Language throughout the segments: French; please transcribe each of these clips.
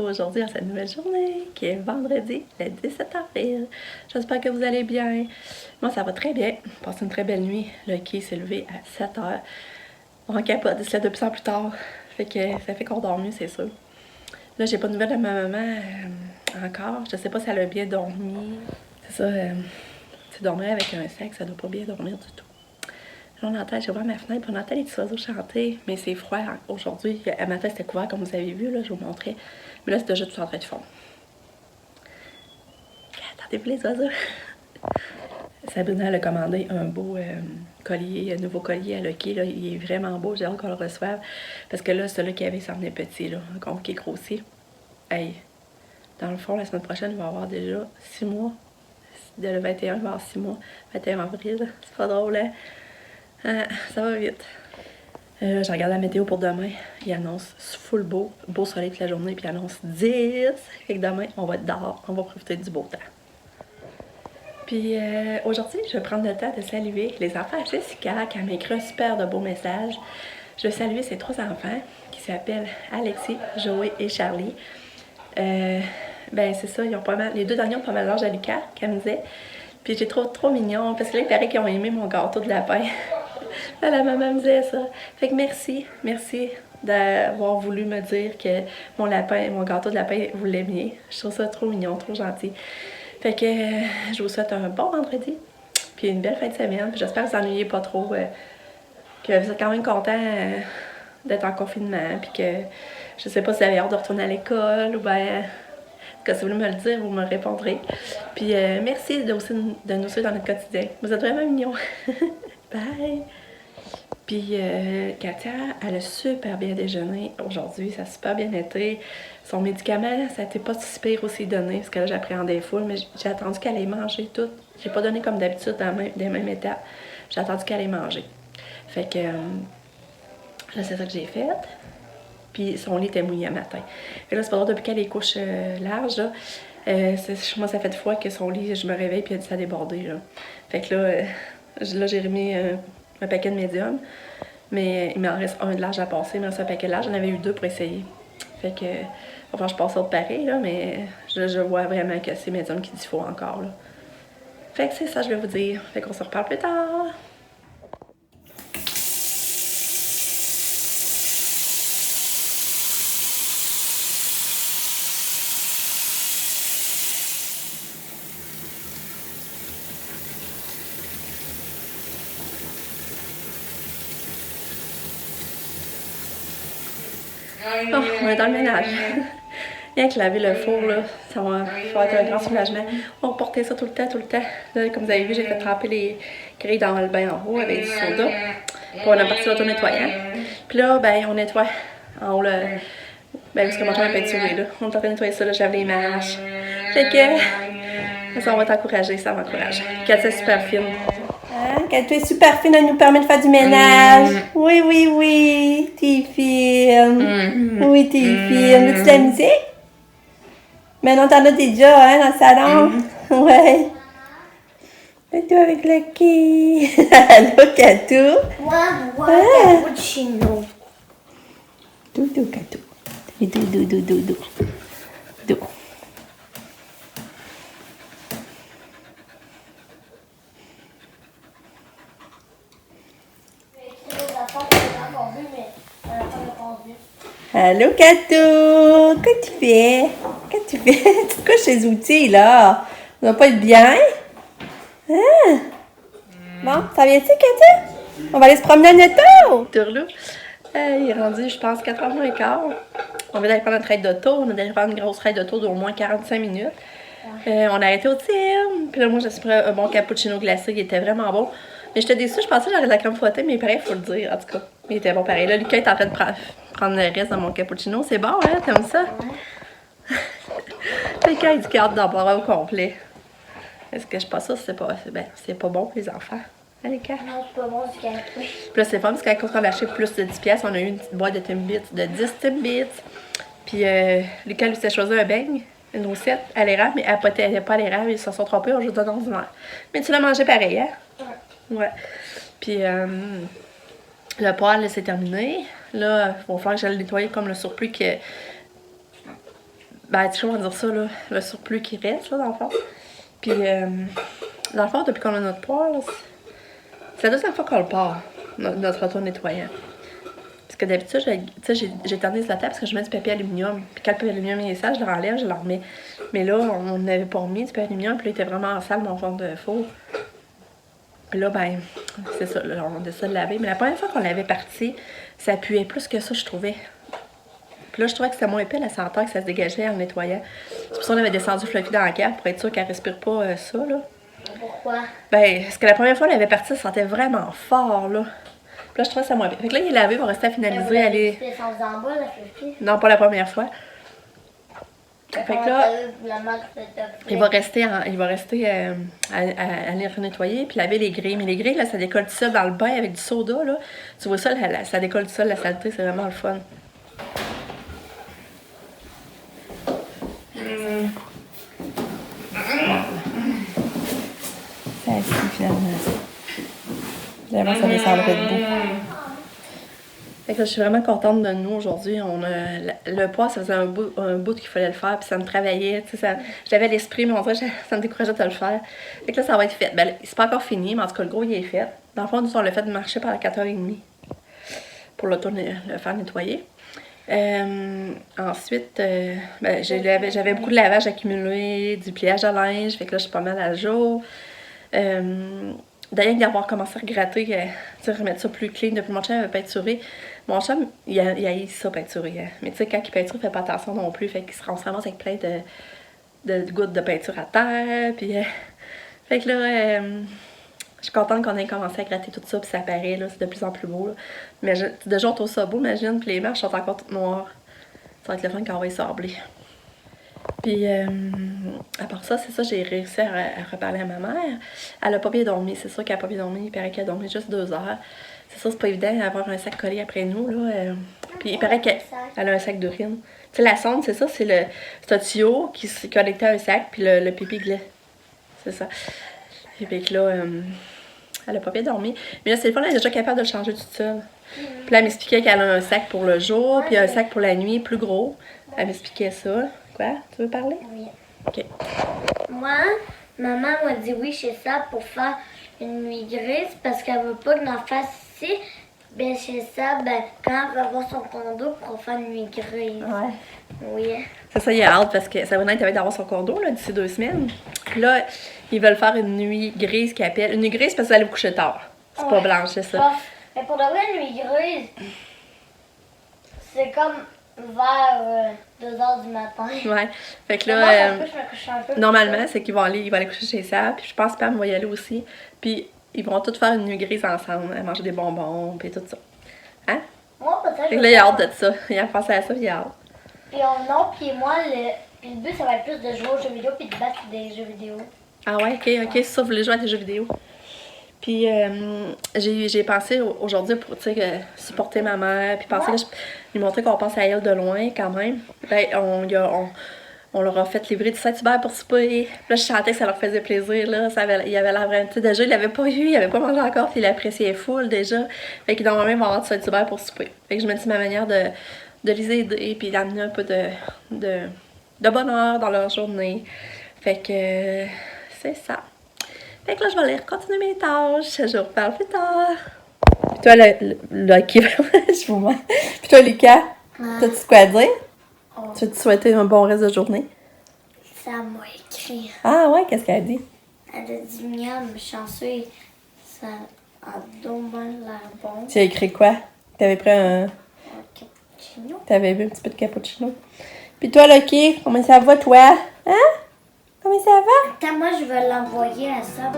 aujourd'hui à cette nouvelle journée qui est vendredi le 17 avril. J'espère que vous allez bien. Moi ça va très bien. Passé une très belle nuit. Le quai s'est levé à 7 h. On capote, il se lève de plus en plus tard. Fait que ça fait qu'on dort mieux, c'est sûr. Là j'ai pas de nouvelles de ma maman encore. Je sais pas si elle a bien dormi. C'est ça, tu dormir avec un sexe, ça doit pas bien dormir du tout. Là, on entend, j'ai ouvert ma fenêtre, on entend les petits oiseaux chanter, mais c'est froid aujourd'hui. À matin, c'était couvert, comme vous avez vu, là, je vous montrais. Mais là, c'est déjà tout en train de fondre. Attendez-vous les oiseaux? Sabrina, elle a commandé un beau collier, un nouveau collier à Lucky, là. Il est vraiment beau, j'ai hâte qu'on le reçoive. Parce que là, celui qu'il y avait, ça venait petit, là, un qui est grossi. Hey, dans le fond, la semaine prochaine, il va avoir déjà 6 mois. Dès le 21, il va avoir 6 mois. 21 avril, c'est pas drôle, hein? Ça va vite. Je regarde la météo pour demain. Il annonce full beau soleil toute la journée, puis il annonce 10. Fait que demain, on va être dehors, on va profiter du beau temps. Puis aujourd'hui, je vais prendre le temps de saluer les enfants à Jessica qui a écrit un super de beaux messages. Je vais saluer ces 3 enfants qui s'appellent Alexis, Joey et Charlie. Ben c'est ça, ils ont pas mal, les 2 derniers ont pas mal l'âge à Lucas, qu'elle me disait. Puis j'ai trop mignon, parce que là, il paraît qu'ils ont aimé mon gâteau de lapin. Là, la maman me disait ça. Fait que merci d'avoir voulu me dire que mon gâteau de lapin, vous l'aimiez. Je trouve ça trop mignon, trop gentil. Fait que je vous souhaite un bon vendredi, puis une belle fin de semaine. Puis j'espère que vous ennuyez pas trop, que vous êtes quand même contents d'être en confinement, puis que je sais pas si vous avez hâte de retourner à l'école ou bien... Si vous voulez me le dire, vous me répondrez. Puis merci aussi de nous suivre dans notre quotidien. Vous êtes vraiment mignons. Bye! Puis Katia, elle a super bien déjeuné aujourd'hui, ça a super bien été. Son médicament, ça n'était pas si pire aussi donné, parce que là j'appréhendais full, mais j'ai attendu qu'elle ait mangé tout. J'ai pas donné comme d'habitude des mêmes étapes. J'ai attendu qu'elle ait mangé. Fait que là, c'est ça que j'ai fait. Puis son lit était mouillé à matin. Fait là, c'est pas drôle, depuis qu'elle est couche large, là, moi, ça fait 2 fois que son lit, je me réveille puis ça a débordé. Là. Fait que là j'ai remis un paquet de médium, mais il m'en reste un de large à passer. Mais c'est un paquet de large, j'en avais eu 2 pour essayer. Fait que, enfin, je passe autre pareil, là, mais je vois vraiment que c'est médium qui dit faut encore. Là. Fait que c'est ça, je vais vous dire. Fait qu'on se reparle plus tard. Oh, on est dans le ménage. Rien que laver le four, là, ça va être un grand soulagement. On portait ça tout le temps. Là, comme vous avez vu, j'ai fait tremper les grilles dans le bain en haut avec du soda. Puis on a parti l'auto-nettoyant. Puis là, ben, on nettoie en haut, là, ben, parce que mon chum a peinturé, là. On est en train de nettoyer ça, là, j'avais les marches. Fait que, ça, on va t'encourager, ça m'encourage. Katia, c'est super fine. Hein? Katia est super fine, elle nous permet de faire du ménage. Oui, t'es fine. Oui, t'es fine. Veux-tu de la musique? Mais non, t'en as déjà, hein, dans le salon? Ouais. Et toi avec Lucky. Allô, Katou? Cappuccino. Doudou, Katou. Doudou. Allô, Katou? Qu'est-ce que tu fais? Tu te couches les outils, là? Ça va pas être bien? Hein? Bon, ça vient-tu, Katou? On va aller se promener en auto! Tourlou. Il est rendu, je pense, 4h moins quart. On vient d'aller prendre notre ride d'auto. On a d'aller prendre une grosse ride d'auto d'au moins 45 minutes. On a arrêté au Tim. Puis là, moi, j'ai pris un bon cappuccino glacé. Il était vraiment bon. Mais j'étais déçue. Je pensais que j'aurais de la crème fouettée, mais pareil, il faut le dire, en tout cas. Il était bon pareil. Là, Lucas est en train de prendre le reste de mon cappuccino. C'est bon, hein? T'aimes ça? Lucas, il dit qu'il a hâte d'en boire au complet. Est-ce que je pense ça? C'est pas bon pour les enfants. Allez, Lucas. Non, c'est pas bon du café. Puis là, c'est fun parce qu'on a acheté plus de 10$, on a eu une petite boîte de Timbits, de 10 Timbits. Puis Lucas lui s'est choisi un beigne, une roussette à l'érable, mais elle n'est pas à l'érable, ils se sont trompés, on juste donné ordinaire. Mais tu l'as mangé pareil, hein? Ouais. Puis le poêle, c'est terminé. Là, il va falloir que j'aille le nettoyer comme le surplus que Ben, tu sais comment dire ça, là, le surplus qui reste, là, dans le fond. Puis, dans le fond, depuis qu'on a notre poêle, là, c'est la deuxième fois qu'on le part, notre auto nettoyant. Parce que d'habitude, j'éternise la table parce que je mets du papier aluminium. Puis quand le papier aluminium est sale, je le renlève, je le remets. Mais là, on n'avait pas mis du papier aluminium, puis là, il était vraiment sale, mon fond de four. Puis là, ben, c'est ça, là, on a décidé de laver. Mais la première fois qu'on l'avait parti, ça puait plus que ça, je trouvais. Puis là, je trouvais que c'était moins épais la senteur, que ça se dégageait en le nettoyant. C'est pour ça qu'on avait descendu Fluffy dans la cave pour être sûr qu'elle respire pas ça, là. Pourquoi? Ben, parce que la première fois, on l'avait parti, ça sentait vraiment fort, là. Puis là, je trouvais que ça moins épais. Fait que là, il est lavé, il va rester à finaliser, aller. En bas, la Fluffy? Non, pas la première fois. Fait que là, il va rester à aller nettoyer puis laver les grilles. Mais les grilles, là, ça décolle tout seul dans le bain avec du soda, là. Tu vois ça, ça décolle tout seul, la saleté, c'est vraiment le fun. C'est assis, finalement. Finalement, ça descendrait debout. Fait que là, je suis vraiment contente de nous aujourd'hui. On a le poids, ça faisait un bout qu'il fallait le faire, puis ça me travaillait. J'avais l'esprit, mais on dirait que ça me décourageait de le faire. Fait que là, ça va être fait. Ben, c'est pas encore fini, mais en tout cas, le gros, il est fait. Dans le fond, nous, on l'a fait marcher par 4h30 pour le faire nettoyer. Ensuite, ben, j'avais beaucoup de lavage accumulé, du pliage à linge, fait que là, je suis pas mal à jour. D'ailleurs, d'avoir commencé à regratter, remettre ça plus clean depuis mon chum avait peinturé. Mon chum, il haït ça peinturer. Hein. Mais tu sais, quand il peinture, il fait pas attention non plus. Fait qu'il se ramasse avec plein de gouttes de peinture à terre. Puis, fait que là, je suis contente qu'on ait commencé à gratter tout ça. Puis ça apparaît, là, c'est de plus en plus beau. Là. Mais déjà, on trouve ça beau, imagine. Puis les marches sont encore toutes noires. Ça va être le fun quand on va y sabler. Puis, à part ça, c'est ça, j'ai réussi à reparler à ma mère. Elle a pas bien dormi, c'est sûr qu'elle a pas bien dormi. Il paraît qu'elle a dormi juste 2 heures. C'est ça, c'est pas évident d'avoir un sac collé après nous, là. Puis, il paraît qu'elle a un sac d'urine. Tu sais, la sonde, c'est ça, c'est un tuyau qui s'est connecté à un sac, puis le pipi glait. C'est ça. Et puis là, elle a pas bien dormi. Mais là, c'est le fun, elle est déjà capable de le changer toute seule. Puis là, elle m'expliquait qu'elle a un sac pour le jour, puis un sac pour la nuit, plus gros. Elle m'expliquait ça. Quoi? Tu veux parler? Oui. OK. Moi, maman m'a dit oui chez ça pour faire une nuit grise parce qu'elle veut pas que j'en fasse ici. Ben chez ça, ben quand elle va voir son condo pour faire une nuit grise. Ouais. Oui. C'est ça, il a hâte parce que Sabrina est avec d'avoir son condo là, d'ici 2 semaines. Puis là, ils veulent faire une nuit grise qu'ils appellent. Une nuit grise parce qu'elle va coucher tard. C'est pas blanche, c'est ça. Mais pour de vrai, une nuit grise, c'est comme vers 2h du matin. Ouais. Fait que Moi, là, je me couche un peu. normalement, c'est qu'ils vont aller coucher chez ça. Puis je pense que Pam va y aller aussi. Puis ils vont tous faire une nuit grise ensemble, à manger des bonbons, puis tout ça. Hein? Moi, peut-être. Fait que là, il a hâte de ça. Il a pensé à ça, il a hâte. Puis moi, puis le but, ça va être plus de jouer aux jeux vidéo puis de battre des jeux vidéo. Ah ouais, ok, c'est ça, vous voulez jouer à des jeux vidéo. Puis j'ai pensé aujourd'hui pour supporter ma mère, puis penser que lui montrer qu'on pense à elle de loin quand même. Ben, on leur a fait livrer du Saint-Hubert pour souper. Là, je sentais que ça leur faisait plaisir. Là. Il avait l'air vraiment. Déjà, il l'avait pas eu, il avait pas mangé encore, puis il appréciait full déjà. Fait qu'il normalement, il va avoir du Saint-Hubert pour souper. Fait que je me dis ma manière de les aider, puis d'amener un peu de bonheur dans leur journée. Fait que c'est ça. Fait que là, je vais aller continuer mes tâches. Je vous reparle plus tard. Puis toi, je vous mens. Puis toi, Lucas, t'as-tu quoi à dire? Oh. Tu veux te souhaiter un bon reste de journée? Ça m'a écrit. Ah ouais, qu'est-ce qu'elle a dit? Elle a dit miam, chanceux, ça a dommage l'air bon. Tu as écrit quoi? T'avais pris un Cappuccino. T'avais bu un petit peu de cappuccino. Puis toi, Lucky, comment ça va, toi? Hein? Comment ça va? Attends, moi, je vais l'envoyer à ça.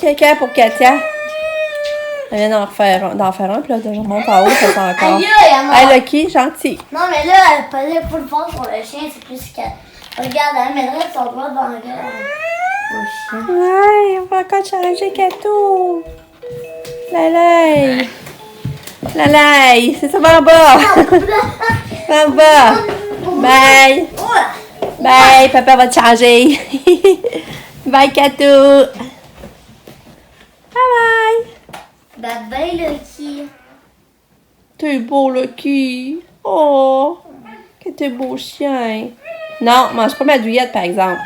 Caca pour Katia. Elle vient d'en faire un, puis là, je remonte en haut, ça fait encore. Aïe, il y en a. Hey, Lucky, gentil. Non, mais là, elle peut pas le faire sur le chien, c'est plus qu'elle. Regarde, elle mettrait son doigt dans le gueule au chien. Ouais, on va encore challenger Kato. Lalay. Lalay, c'est ça, va en bas. Va en bas. Bye. Bye, papa va te changer. Bye, Kato. Bye bye. Bye bye, Lucky. T'es beau, Lucky. Oh, que t'es beau chien. Non, mange pas ma douillette, par exemple.